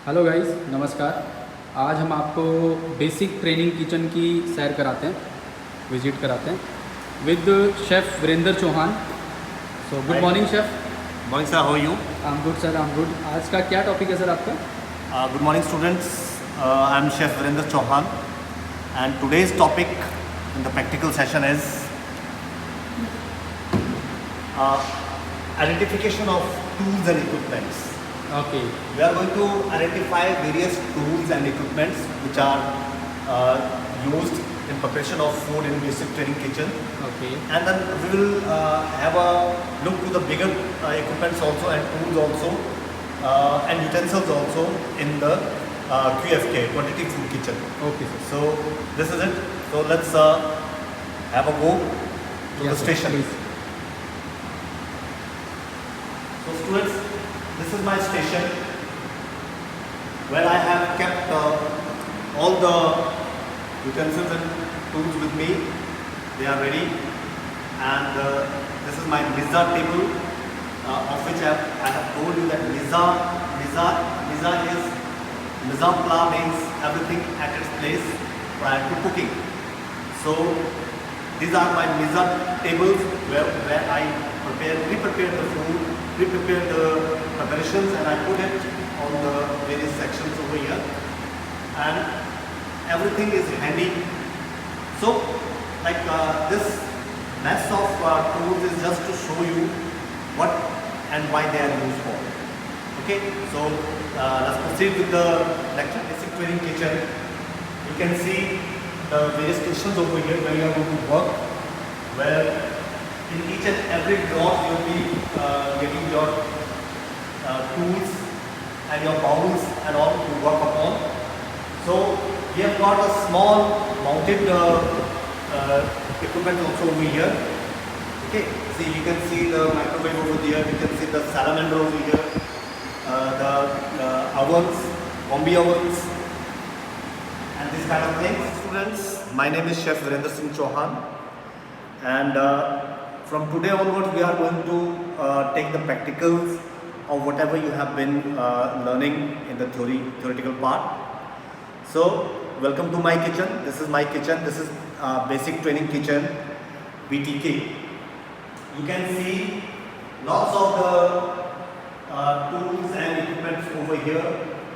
Hello guys, नमस्कार। आज हम आपको बेसिक ट्रेनिंग किचन की सैर कराते हैं, विजिट कराते हैं with chef Virendra Chauhan. So good Hi. Morning chef. Morning, sir. How are you? I am good sir, I am good. आज का क्या टॉपिक है सर आपका? Good morning, students. I'm Chef Virendra Chauhan, and today's topic in the practical session is uh, identification of tools and equipments. Okay We are going to identify various tools and equipments which are used in preparation of food in basic training kitchen, okay and then we will have a look to the bigger equipments also and tools also and utensils also in the QFK, quantity food kitchen. Okay sir. So this is it. So let's have a go to the station. Please. So students, this is my station where I have kept all the utensils and tools with me. They are ready, and this is my Mizza table, of which I have told you that Mizza is Mizza Pla means everything at its place prior to cooking. So these are my Mizza tables where I pre-prepare the food, pre-prepare the preparations, and I put it on the various sections over here, and everything is handy. So like this mess of tools is just to show you what and why they are used for. Okay, so let's proceed with the lecture. Basic training kitchen. You can see the various stations over here where you are going to work, where in each and every drawer you will be getting your tools and your bowls and all to work upon. So we have got a small mounted equipment also over here. Okay, see, you can see the microwave over there, you can see the salamander over here, the ovens, combi ovens, and this kind of things. Students, my name is Chef Virendra Singh Chauhan, and from today onwards we are going to take the practicals of whatever you have been learning in the theoretical part. So welcome to my kitchen. This is my kitchen. This is basic training kitchen, BTK. You can see lots of the tools and equipments over here.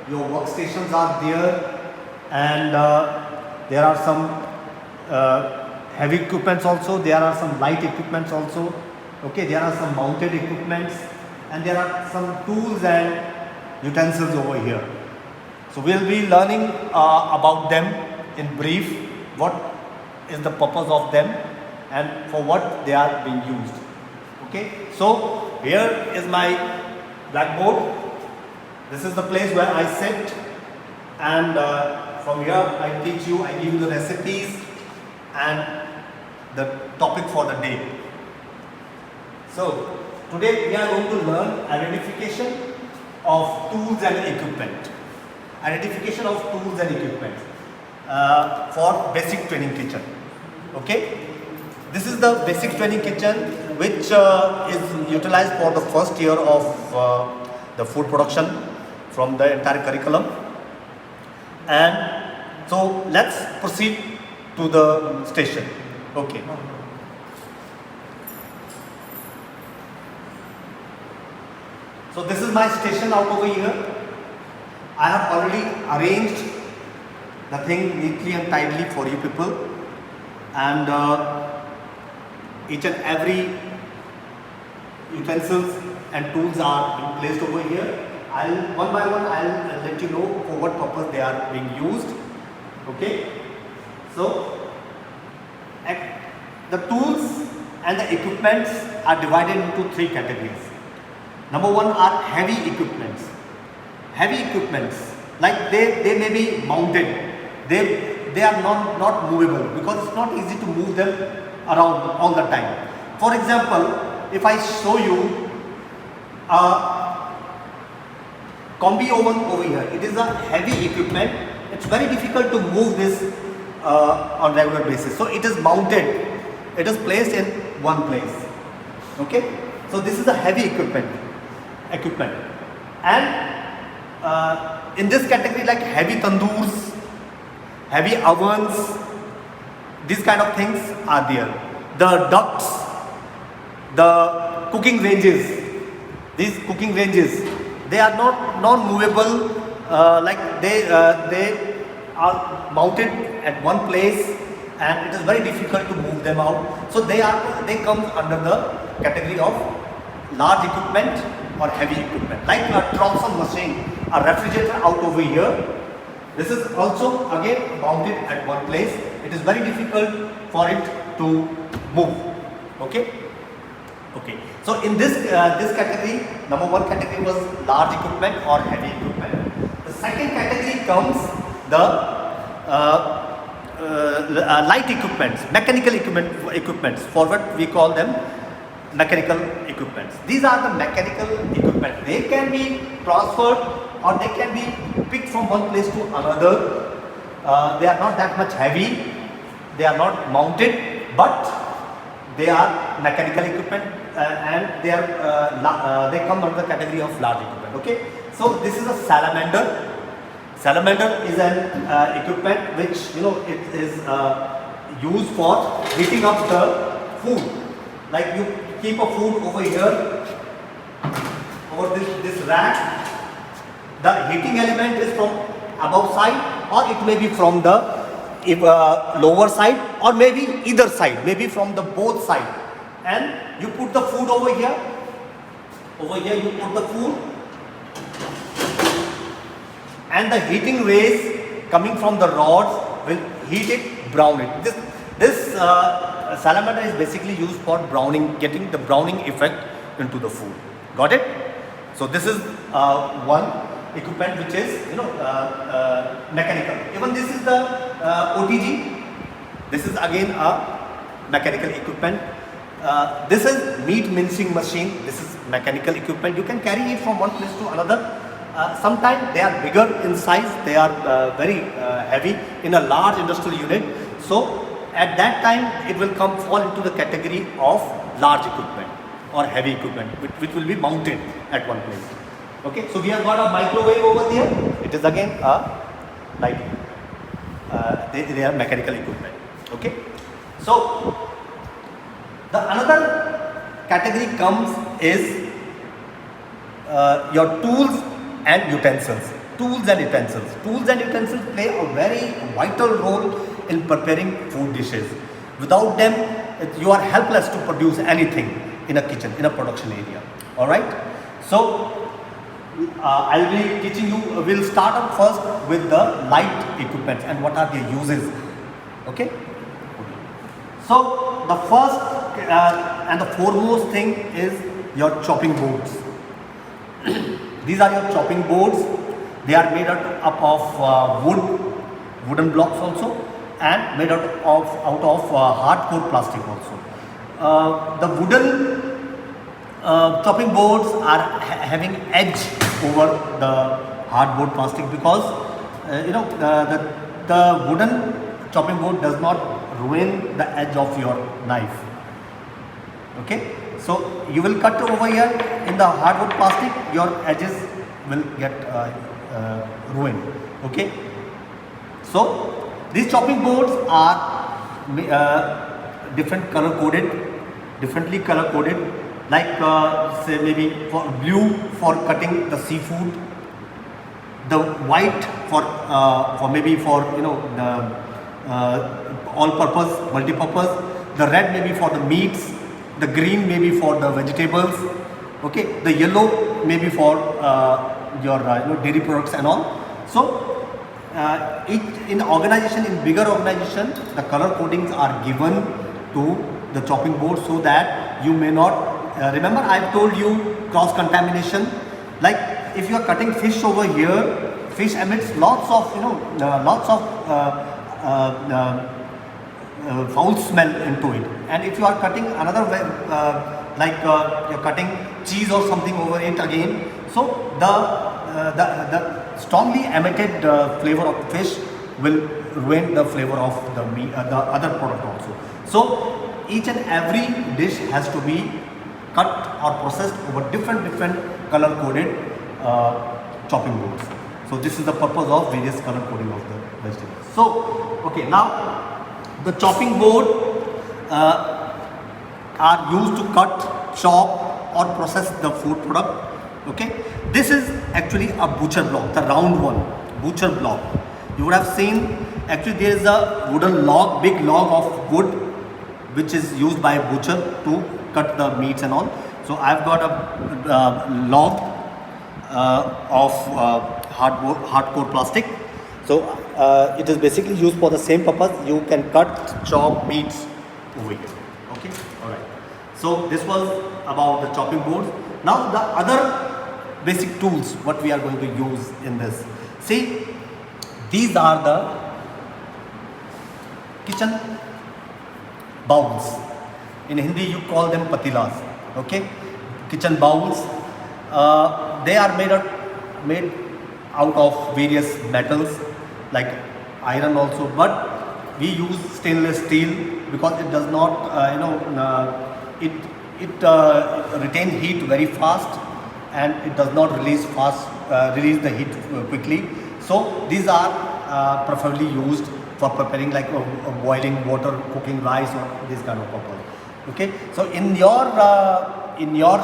Your workstations are there, and there are some heavy equipments also. There are some light equipments also. Okay, there are some mounted equipments, and there are some tools and utensils over here. So we'll be learning about them in brief. What is the purpose of them and for what they are being used. Okay, so here is my blackboard. This is the place where I sit, and from here I teach you, I give you the recipes and the topic for the day. So today we are going to learn identification of tools and equipment. Identification of tools and equipment for basic training kitchen. Okay, this is the basic training kitchen which is utilized for the first year of the food production from the entire curriculum. And so let's proceed to the station. Okay. So this is my station out over here. I have already arranged the thing neatly and tidily for you people, and each and every utensils and tools are being placed over here. I'll one by one I'll let you know for what purpose they are being used. Okay, so the tools and the equipments are divided into three categories. Number one are heavy equipments. Heavy equipments, like they may be mounted, they are not movable because it's not easy to move them around all the time. For example, if I show you a combi oven over here, it is a heavy equipment. It's very difficult to move this on regular basis. So it is mounted, it is placed in one place. Okay, so this is a heavy equipment, and in this category, like heavy tandoors, heavy ovens, these kind of things are there. The ducts, the cooking ranges, these cooking ranges, they are not non-movable, like they are mounted at one place and it is very difficult to move them out. So they come under the category of large equipment or heavy equipment, like a Tropson machine, a refrigerator out over here. This is also again mounted at one place. It is very difficult for it to move. Okay. Okay. So in this category, number one category was large equipment or heavy equipment. The second category comes the light equipments, mechanical equipments. For what we call them mechanical equipments. These are the mechanical equipment. They can be transferred or they can be picked from one place to another. They are not that much heavy. They are not mounted, but they are mechanical equipment and they come under the category of large equipment. Okay. So this is a salamander. Salamander is an equipment which it is used for heating up the food. Like you keep a food over here, over this rack. The heating element is from above side, or it may be from the lower side, or maybe either side, maybe from the both side. And you put the food over here. Over here you put the food, and the heating rays coming from the rods will heat it, brown it. This salamander is basically used for browning, getting the browning effect into the food. Got it? So this is one equipment which is mechanical. Even this is the OTG. This is again a mechanical equipment. This is meat mincing machine. This is mechanical equipment. You can carry it from one place to another. Sometimes they are bigger in size. They are very heavy in a large industrial unit. So at that time it will fall into the category of large equipment or heavy equipment, which will be mounted at one place. Okay, so we have got a microwave over there. It is again a light. They are mechanical equipment. Okay, so the another category comes is your tools and utensils. Tools and utensils. Tools and utensils play a very vital role in preparing food dishes. Without them, you are helpless to produce anything in a kitchen, in a production area. All right. So I'll be teaching you. We'll start up first with the light equipment and what are their uses. Okay. So the first and the foremost thing is your chopping boards. These are your chopping boards. They are made up of wooden blocks also, and made out of hardcore plastic also. The wooden chopping boards are having edge over the hardboard plastic because the wooden chopping board does not ruin the edge of your knife. Okay, so you will cut over here in the hardwood plastic, your edges will get ruined. Okay, so these chopping boards are differently color coded, like say maybe for blue for cutting the seafood, the white for maybe for the all-purpose, multi-purpose, the red maybe for the meats, the green maybe for the vegetables, okay, the yellow maybe for your dairy products and all. So in organization, in bigger organization, the color codings are given to the chopping board so that you may not remember I've told you cross contamination. Like if you are cutting fish over here, fish emits lots of foul smell into it, and if you are cutting another way, like you're cutting cheese or something over it again, so the strongly emitted flavor of the fish will ruin the flavor of the meat, the other product also. So each and every dish has to be cut or processed over different color coded chopping boards. So this is the purpose of various color coding of the vegetables. So okay, now the chopping board are used to cut, chop or process the food product. Okay, this is actually a butcher block, the round one, butcher block. You would have seen actually there is a wooden log, big log of wood which is used by a butcher to cut the meats and all. So I've got a log of hardcore plastic. So it is basically used for the same purpose. You can cut, chop meats over here. Okay, all right. So this was about the chopping boards. Now the other basic tools what we are going to use in this. See, these are the kitchen bowls. In Hindi you call them patilas. Okay, kitchen bowls. They are made out of various metals like iron also, but we use stainless steel because it does not it retain heat very fast and it does not release the heat quickly. So these are preferably used for preparing like boiling water, cooking rice or this kind of purpose. Okay, so in your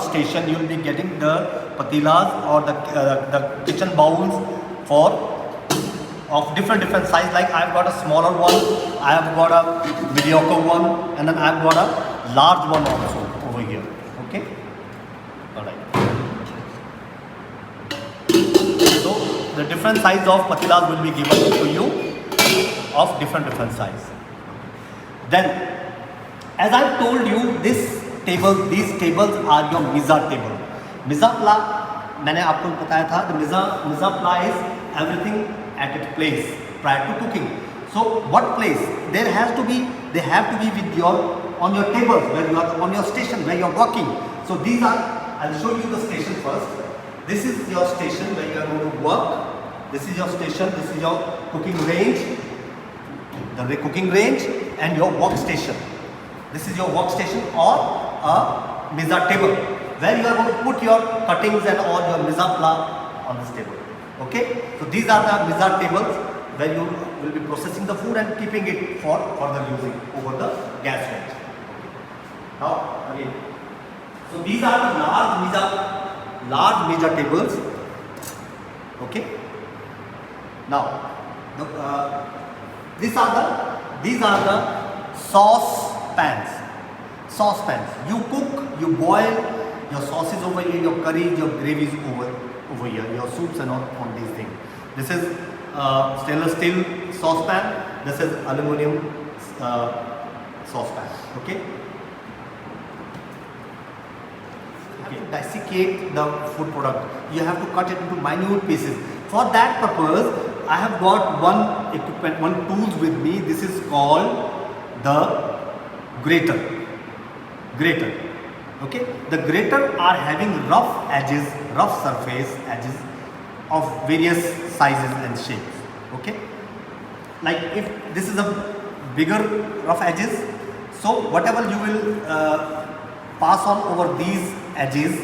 station you will be getting the patilas or the kitchen bowls of different size. Like I've got a smaller one, I have got a mediocre one, and then I've got a large one also over here. Okay, all right. So the different size of patilas will be given to you of different size. Then as I told you, these tables are your Misa table. Misa pla, मैंने आपको बताया था, the Misa pla is everything at its place prior to cooking. So what place? They have to be with on your tables where you are on your station where you are working. So these are, I'll show you the station first. This is your station where you are going to work. This is your station. This is your cooking range, the cooking range, and your workstation. This is your workstation or a Misa table where you are going to put your cuttings and all your Misa pla on this table. Okay, so these are the Misa tables where you will be processing the food and keeping it for further using over the gas range. Now again, so these are the large Misa tables. Okay. Now these are the sauce pans. You cook, you boil your sauces over here, your curries, your gravies over here, your soups and all on these things. This is stainless steel saucepan. This is aluminum saucepan. Okay. To dissecate the food product, you have to cut it into minute pieces. For that purpose, I have got one tool with me. This is called the grater. Okay, the grater are having rough surface edges of various sizes and shapes. Okay, like if this is a bigger rough edges, so whatever you will pass on over these edges,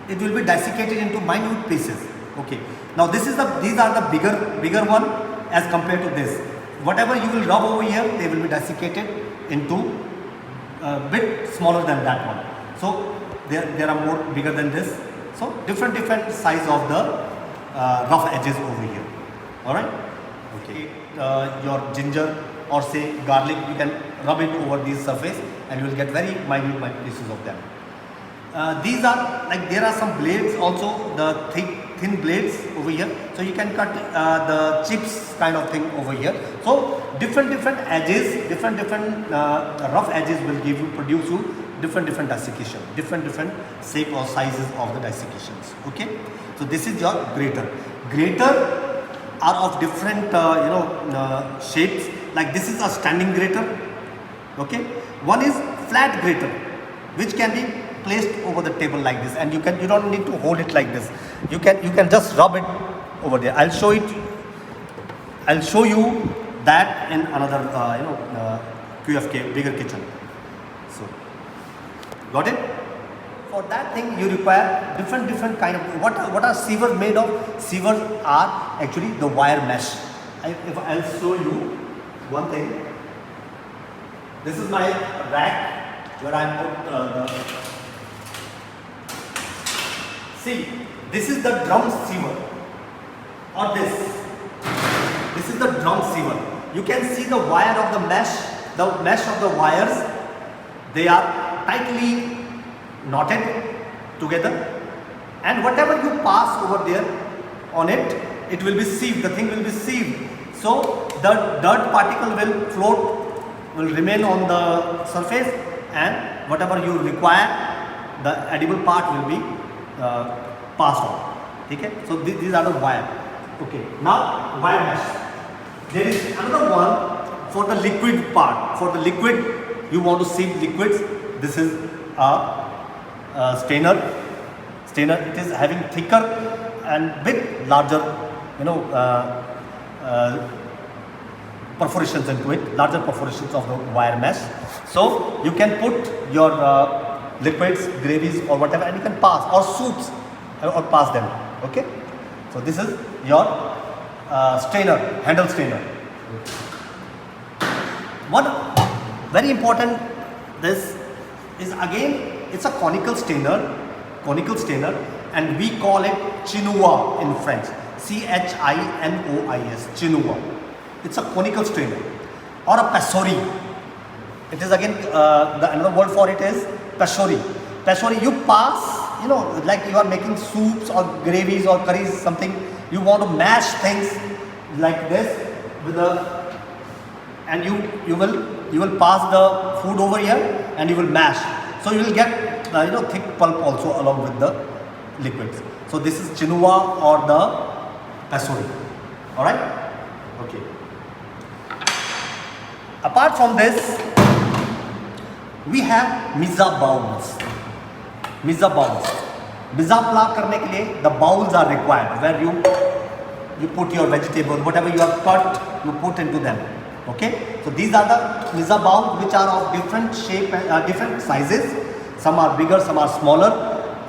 it will be desiccated into minute pieces. Okay, now these are the bigger one as compared to this. Whatever you will rub over here, they will be desiccated into a bit smaller than that one. So there are more bigger than this. So different size of the rough edges over here. All right. Okay. Your ginger or say garlic, you can rub it over this surface and you will get very minute pieces of them. These are like, there are some blades also, the thin blades over here, so you can cut the chips kind of thing over here. So different edges, different rough edges will produce you different desiccation, different shape or sizes of the desiccations. Okay, so this is your grater. Grater are of different shapes. Like this is a standing grater. Okay, one is flat grater, which can be placed over the table like this, and you don't need to hold it like this. You can just rub it over there. I'll show you that in another QFK bigger kitchen. So got it? for that thing you require different kind of, what are sievers made of? Sievers are actually the wire mesh. If I'll show you one thing, this is my rack where I put see, this is the drum siever, or this is the drum siever. You can see the wire of the mesh of the wires, they are tightly knotted together, and whatever you pass over there on it, it will be sieved, the thing will be sieved. So the dirt particle will float, will remain on the surface, and whatever you require, the edible part will be passed on. Okay? So these are the wire. Okay. Now wire mesh. There is another one for the liquid part. For the liquid, you want to sieve liquids. This is a strainer. It is having thicker and bit larger, perforations into it, larger perforations of the wire mesh. So you can put your liquids, gravies or whatever, and you can pass, or soups, or pass them. Okay. So this is your strainer, handle strainer. One very important, this is again, it's a conical strainer, and we call it chinois in French, chinois, chinois. It's a conical strainer, or a passory. It is again, another word for it is passory. Passory, you pass, like you are making soups or gravies or curries, something, you want to mash things like this with and you will pass the food over here and you will mash. So you will get thick pulp also along with the liquids. So this is chinois or the passory. All right. Okay. Apart from this, we have mizza bowls. Mizza pla karne ke liye, the bowls are required where you put your vegetables, whatever you have cut, you put into them. Okay, so these are the mizza bowls, which are of different shape, different sizes. Some are bigger, some are smaller,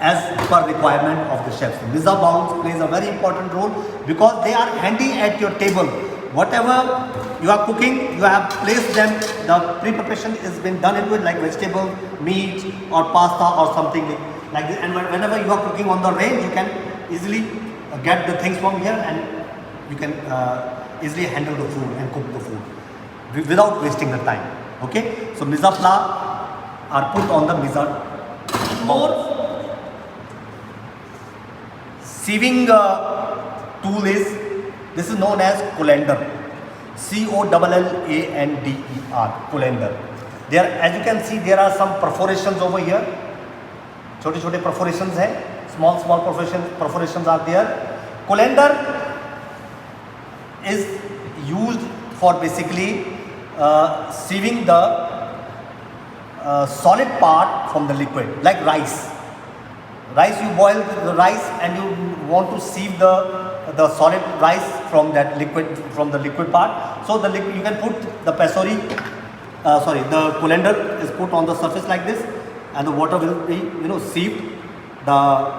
as per requirement of the chefs. Mizza bowls plays a very important role because they are handy at your table. Whatever you are cooking, you have placed them, the pre-preparation is been done into it, like vegetable, meat or pasta or something like this. And whenever you are cooking on the range, you can easily get the things from here, and you can easily handle the food and cook the food without wasting the time. Okay, so mizza pla are put on the mizza. More sieving tool is, this is known as colander, COLLANDER, colander. There, as you can see, there are some perforations over here. छोटे perforations है, small perforations are there. Colander is used for basically sieving the solid part from the liquid, like rice. You boil the rice and you want to sieve the solid rice from that liquid, from the liquid part. So you can put the passory, the colander is put on the surface like this, and the water will be sieved. The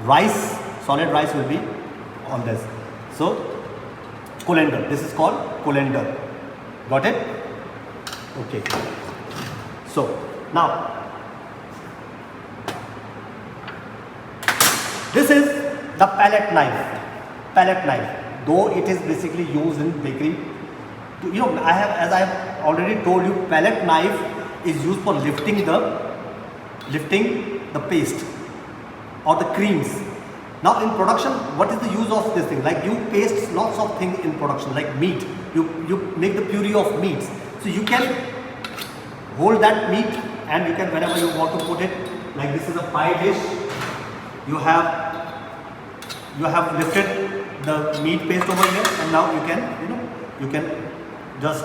rice, solid rice will be on this. So colander, this is called colander. Got it? Okay. So now this is the palette knife. Though it is basically used in bakery, as I have already told you, palette knife is used for lifting the paste or the creams. Now in production, what is the use of this thing? Like you paste lots of things in production, like meat. You make the puree of meats. So you can hold that meat and you can, whenever you want to put it, like this is a pie dish. You have lifted the meat paste over here, and now you can just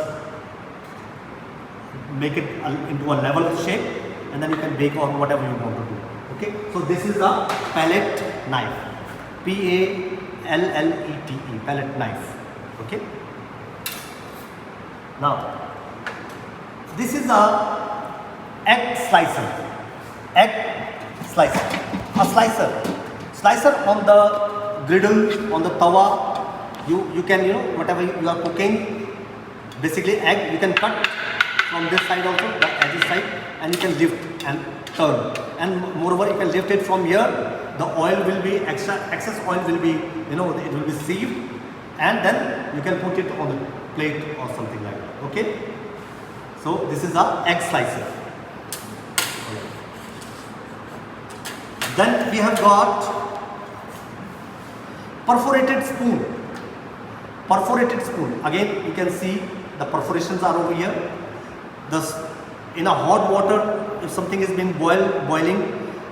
make it into a level shape, and then you can bake or whatever you want to do. Okay, so this is the palette knife, PALLETE, palette knife. Okay. Now this is a egg slicer. A slicer on the griddle, on the tawa, you can, whatever you are cooking, basically egg, you can cut from this side also, the edges side, and you can lift and turn. And moreover, you can lift it from here. The oil will be excess oil will be, it will be sieved, and then you can put it on the plate or something like that. Okay. So this is a egg slicer. Then we have got perforated spoon. Perforated spoon. Again, you can see the perforations are over here. In a hot water, if something is being boiling,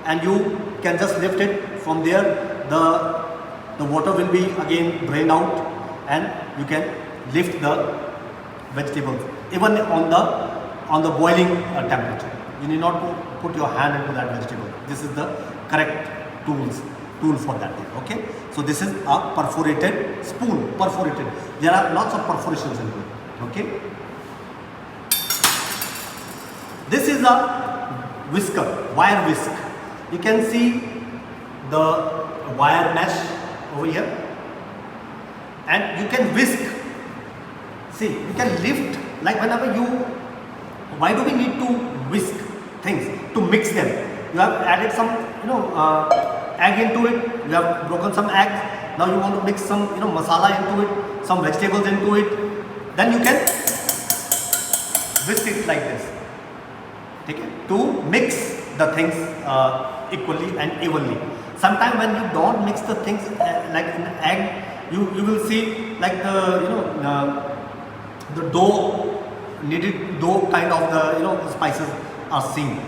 and you can just lift it from there, the water will be again drained out, and you can lift the vegetables even on the boiling temperature. You need not put your hand into that vegetable. This is the correct tool for that thing. Okay, so this is a perforated spoon. Perforated. There are lots of perforations in it. Okay. This is a whisker, wire whisk. You can see the wire mesh over here, and you can whisk. See, you can lift, like whenever you. Why do we need to whisk things? To mix them. You have added some, egg into it. You have broken some eggs. Now you want to mix some, masala into it, some vegetables into it. Then you can whisk it like this. Okay? To mix the things equally and evenly. Sometimes when you don't mix the things like in egg, you will see like the kneaded dough kind of the spices are seen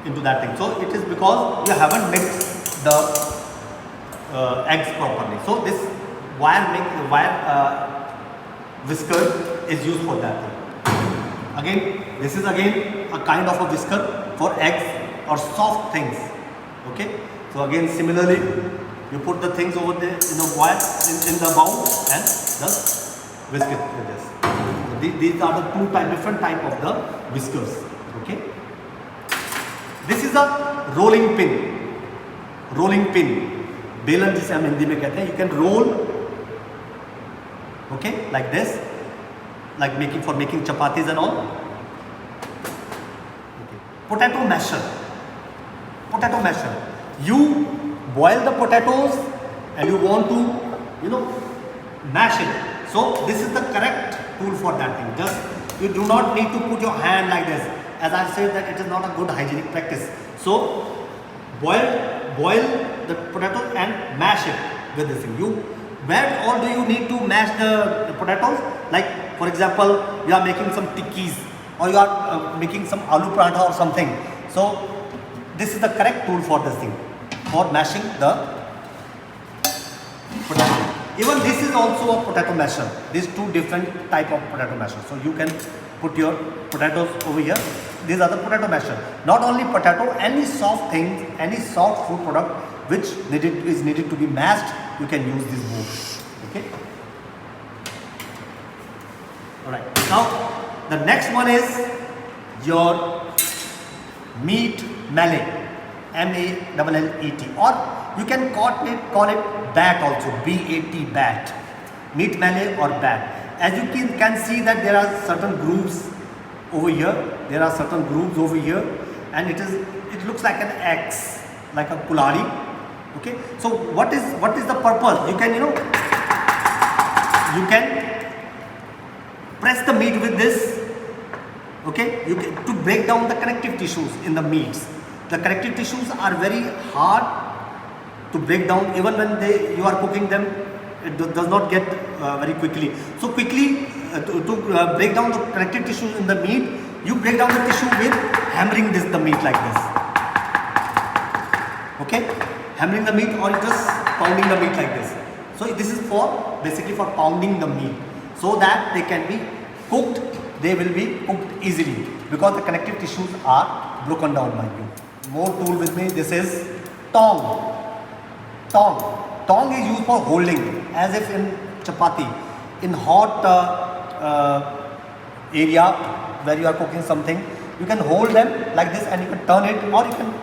into that thing. So it is because you haven't mixed the eggs properly. So this wire whisker is used for that thing. Again, this is again a kind of a whisker for eggs or soft things. Okay. So again, similarly, you put the things over there in the wire in the bowl and just whisk it with this. So these are the different type of the whiskers. Okay. This is a rolling pin. Rolling pin. बेलन जिसे हम हिंदी में कहते हैं. You can roll. Okay, like this. Like for making chapatis and all. Okay. Potato masher. Potato masher. You boil the potatoes and you want to, mash it. So this is the correct tool for that thing. Just you do not need to put your hand like this. As I said that it is not a good hygienic practice. So boil the potato and mash it with this thing. Where all do you need to mash the potatoes? Like for example, you are making some tikkis or you are making some aloo paratha or something. So this is the correct tool for this thing, for mashing the potato. Even this is also a potato masher. These two different type of potato masher. So you can put your potatoes over here. These are the potato masher. Not only potato, any soft things, any soft food product which is needed to be mashed, you can use this board. Okay. Alright. Now the next one is your meat mallet. M-A-L-L-E-T, or you can call it bat also, B-A-T, bat, meat mallet or bat. As you can see that there are certain grooves over here, and it looks like an X, like a kulari. Okay, so what is the purpose? You can press the meat with this. Okay, to break down the connective tissues in the meats. The connective tissues are very hard to break down. Even when you are cooking them, it does not get very quickly. So quickly to break down the connective tissues in the meat, you break down the tissue with hammering the meat like this. Okay, hammering the meat or just pounding the meat like this. So this is basically for pounding the meat, so that they can be cooked. They will be cooked easily because the connective tissues are broken down by you. More tool with me. This is tong. Tong is used for holding, as if in chapati, in hot area where you are cooking something. You can hold them like this and you can turn it, or you can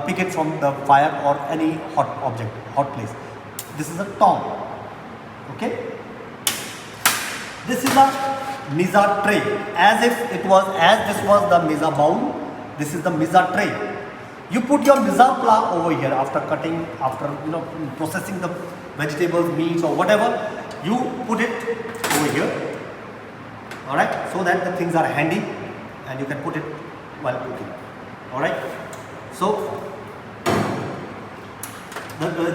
pick it from the fire or any hot object, hot place. This is a tong. Okay. This is a misa tray. As this was the misa bowl. This is the misa tray. You put your misa pla over here after cutting, after processing the vegetables, meats or whatever. You put it over here. All right, so that the things are handy and you can put it while cooking. All right, so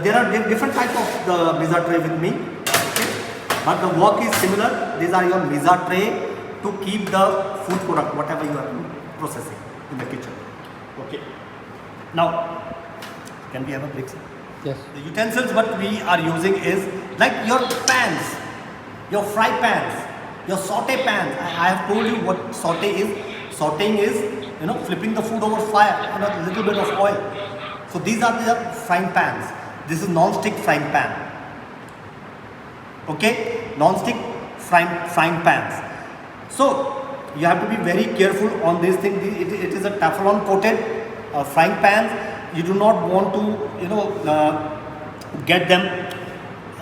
there are different types of the misa tray with me, okay? But the work is similar. These are your misa tray to keep the food product, whatever you are processing in the kitchen. Okay. Now, can we have a break, sir? Yes. The utensils what we are using is like your pans, your fry pans, your saute pans. I have told you what saute is. Sauteing is, flipping the food over fire and a little bit of oil. So these are the frying pans. This is non-stick frying pan. Okay, non-stick frying pans. So you have to be very careful on this thing. It is a Teflon coated frying pans. You do not want to get them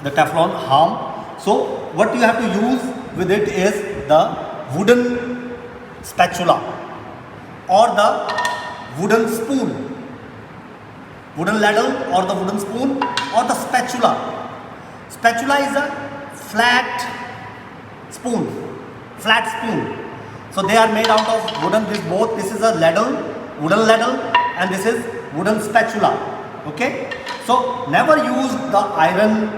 the Teflon harm. So what you have to use with it is the wooden spatula or the wooden spoon, wooden ladle or the wooden spoon or the spatula. Spatula is a flat spoon. So they are made out of wooden. This is a ladle, wooden ladle, and this is wooden spatula. Okay, so never use the iron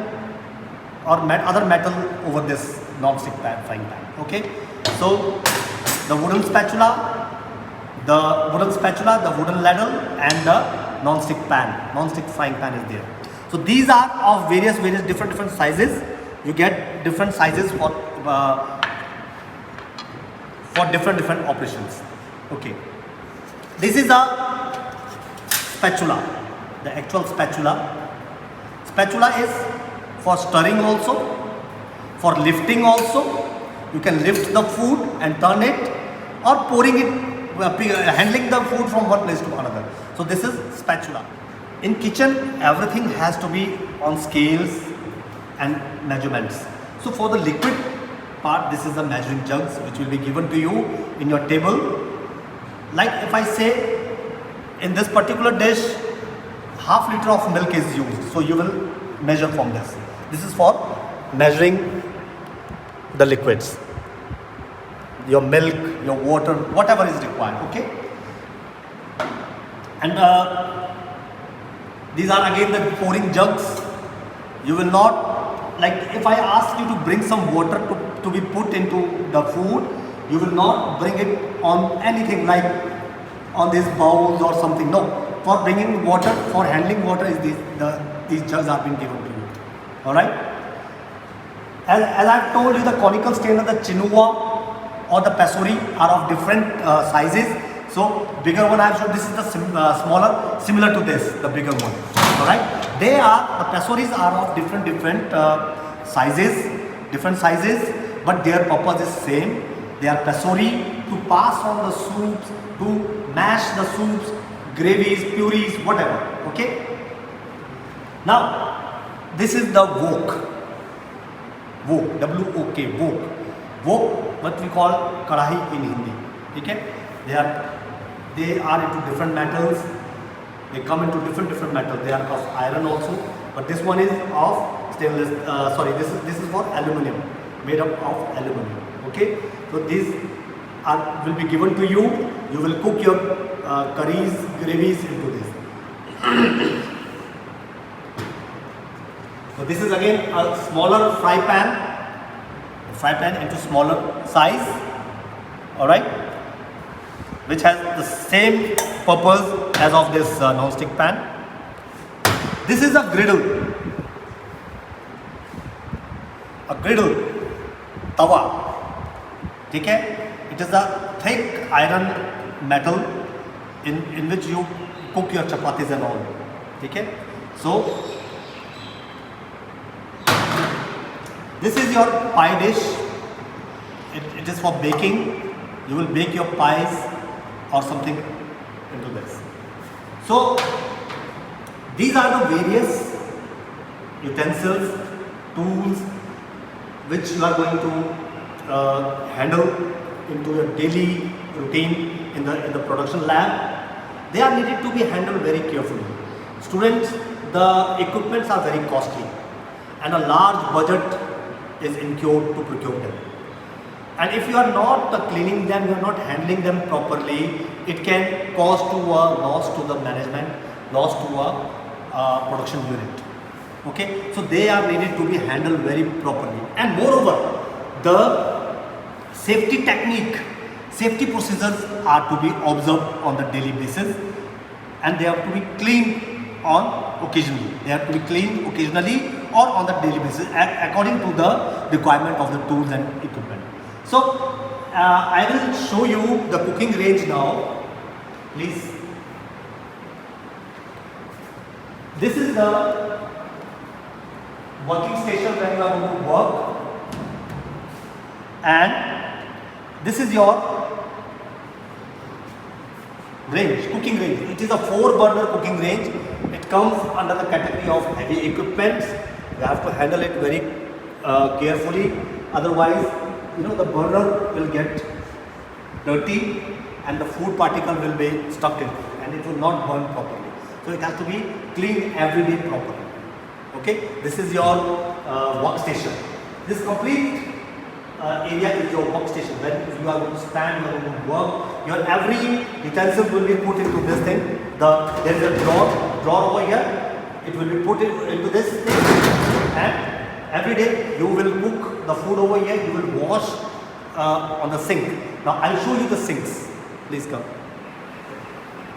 or other metal over this non-stick frying pan. Okay, so the wooden spatula, the wooden ladle, and the non-stick frying pan is there. So these are of various different sizes. You get different sizes for different operations. Okay, this is a spatula, the actual spatula. Spatula is for stirring also, for lifting also. You can lift the food and turn it, or pouring it, handling the food from one place to another. So this is spatula. In kitchen, everything has to be on scales and measurements. So for the liquid part, this is the measuring jugs which will be given to you in your table. Like if I say in this particular dish, half liter of milk is used, so you will measure from this. This is for measuring the liquids, your milk, your water, whatever is required. Okay, and these are again the pouring jugs. You will not, like if I ask you to bring some water to be put into the food, you will not bring it on anything like on these bowls or something. No, for bringing water, for handling water is these jugs are being given to you. All right. As I've told you, the conical strainer, the Chinua or the Pasori are of different sizes. So bigger one I have shown. This is the smaller, similar to this, the bigger one. All right. The Pasoris are of different sizes, but their purpose is same. They are Pasori to pass on the soups, to mash the soups, gravies, purees, whatever. Okay. Now this is the wok. Wok, W-O-K, wok. Wok, what we call kadahi in Hindi. Okay? They are into different metals. They come into different metals. They are of iron also, but this one is of stainless. This is for aluminium, made up of aluminium. Okay? So these will be given to you. You will cook your curries, gravies into this. So this is again a smaller fry pan into smaller size, all right, which has the same purpose as of this non-stick pan. This is a griddle, tawa. Okay? It is a thick iron metal in which you cook your chapatis and all. Okay? So this is your pie dish. It is for baking. You will bake your pies or something into this. So these are the various utensils, tools which you are going to handle into your daily routine in the production lab. They are needed to be handled very carefully. Students, the equipments are very costly and a large budget is incurred to procure them. And if you are not cleaning them, you are not handling them properly, it can cause to a loss to the management, loss to a production unit. Okay, so they are needed to be handled very properly. And moreover, the safety technique, safety procedures are to be observed on the daily basis, and they have to be cleaned on occasionally. They have to be cleaned occasionally or on the daily basis according to the requirement of the tools and equipment. So I will show you the cooking range now. Please. This is the working station where you are going to work, and this is your range, cooking range. It is a 4-burner cooking range. It comes under the category of heavy equipments. You have to handle it very carefully, otherwise the burner will get dirty and the food particle will be stuck in it and it will not burn properly. So it has to be cleaned every day properly. Okay, this is your workstation. This complete area is your workstation. When you are going to stand, you are going to work, your every utensil will be put into this thing. There is a drawer over here. It will be put into this thing, and every day you will cook the food over here. You will wash on the sink. Now I'll show you the sinks. Please come.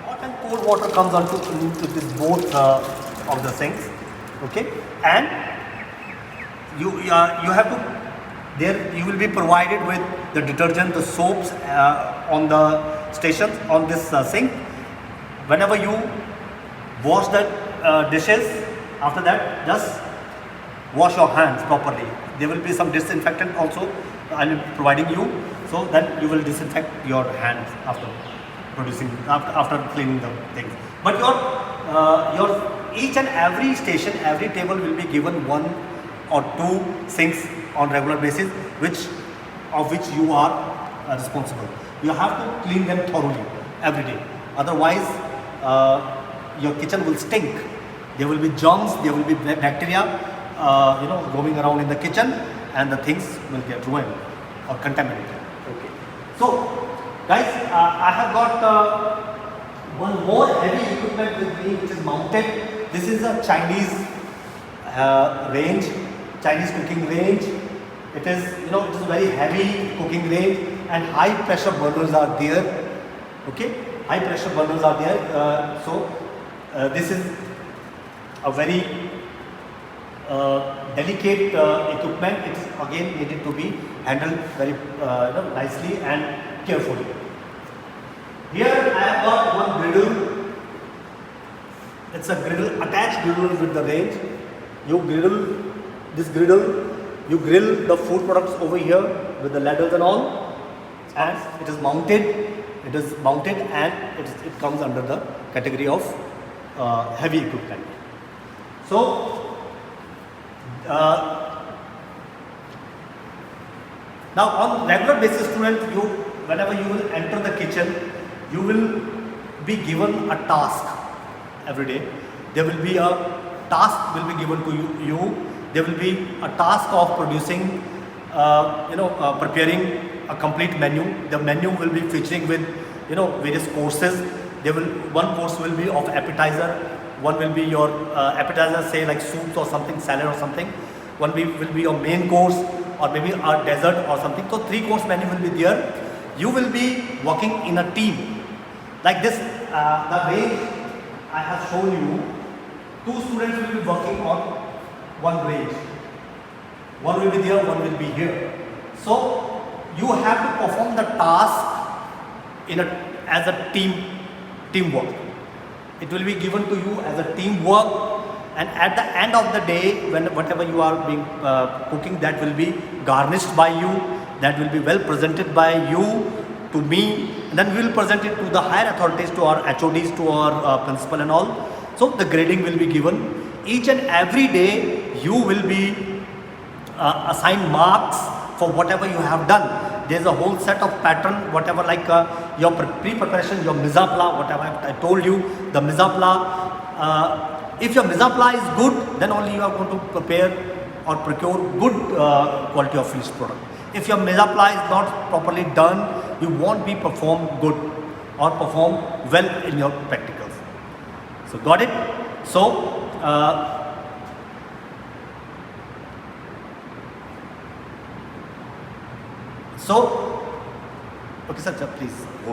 Hot and cold water comes into this both of the sinks. Okay, and you have to. There you will be provided with the detergent, the soaps on the stations on this sink. Whenever you wash the dishes, after that just wash your hands properly. There will be some disinfectant also I am providing you, so that you will disinfect your hands after after cleaning the things. But your each and every station, every table will be given 1 or 2 sinks on regular basis, of which you are responsible. You have to clean them thoroughly every day. Otherwise, your kitchen will stink. There will be germs, there will be bacteria, roaming around in the kitchen, and the things will get ruined or contaminated. Okay. So, guys, I have got one more heavy equipment with me, which is mounted. This is a Chinese range, Chinese cooking range. It is, it is a very heavy cooking range, and high pressure burners are there. Okay, high pressure burners are there. This is a very delicate equipment. It is again needed to be handled very nicely and carefully. Here I have got one griddle. It's a griddle, attached griddle with the range. You griddle this griddle. You grill the food products over here with the ladders and all, and it is mounted. It is mounted, and it comes under the category of heavy equipment. So now on regular basis, student, whenever you will enter the kitchen, you will be given a task every day. There will be a task will be given to you. There will be a task of producing, preparing a complete menu. The menu will be featuring with, various courses. One course will be of appetizer. One will be your appetizer, say like soups or something, salad or something. One will be your main course, or maybe a dessert or something. So 3-course menu will be there. You will be working in a team. Like this, the range I have shown you, 2 students will be working on one range. One will be there, one will be here. So you have to perform the task as a teamwork. It will be given to you as a teamwork, and at the end of the day, whatever you are being cooking, that will be garnished by you, that will be well presented by you, to me, and then we will present it to the higher authorities, to our HODs, to our principal and all. So the grading will be given. Each and every day you will be assigned marks for whatever you have done. There is a whole set of pattern, whatever, like your pre-preparation, your mise en place, whatever I told you, the mise en place. If your mise en place is good, then only you are going to prepare or procure good quality of finished product. If your mise en place is not properly done, you won't be perform good or perform well in your practicals. So got it? So okay sir, please hold.